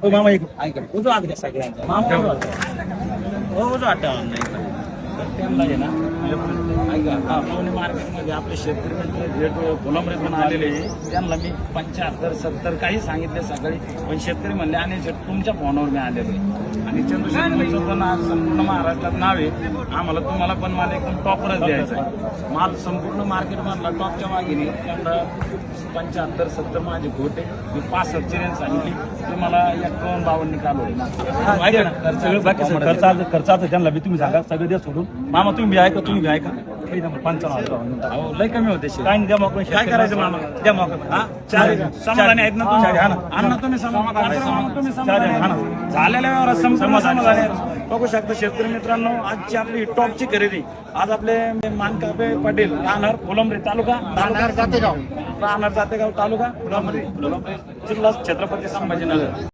हो मामा एक उजवा हात घ्या सगळ्यांचा मामा उजवा हात ठेवा नाही तर त्यांना आहे ना ऐका हा पुणे मार्केटमध्ये आपले शेतकरी मित्र भेट कोलंबरे पण आलेले आहे त्यांना मी 75-70 काही सांगितले सकाळी पण शेतकरी म्हणले आणि तुमच्या फोनवर मी आलेलो आहे आणि चंद्रशेखरचं पण आज संपूर्ण महाराष्ट्रात नाव आहे आम्हाला तुम्हाला पण माल एकदम टॉपरच द्यायचा आहे माल संपूर्ण मार्केटमधला टॉपच्या मागेने त्यांना 75-70 माझे घोटे मी 65 रेंज सांगितली ते मला 51-52 काढवले सगळं बाकी खर्चाचं त्यांना बी तुम्ही सांगा सगळं द्या सोडून मामा तुम्ही ऐका तुम्ही ऐका 55,000 लय कमी होते काय नाही द्या मग काय करायचं मामा द्या मग चार समाधानी आहेत ना तुम्ही अण्णा तुम्ही समाधानी झालेल्या व्यवहारात समाधानी बघू शकता शेतकरी मित्रांनो आजची आपली टॉपची खरेदी आज आपले मानकापे पाटील राहणार कोलंबरी तालुका राहणार जातेगाव तालुका जिल्हा छत्रपती संभाजीनगर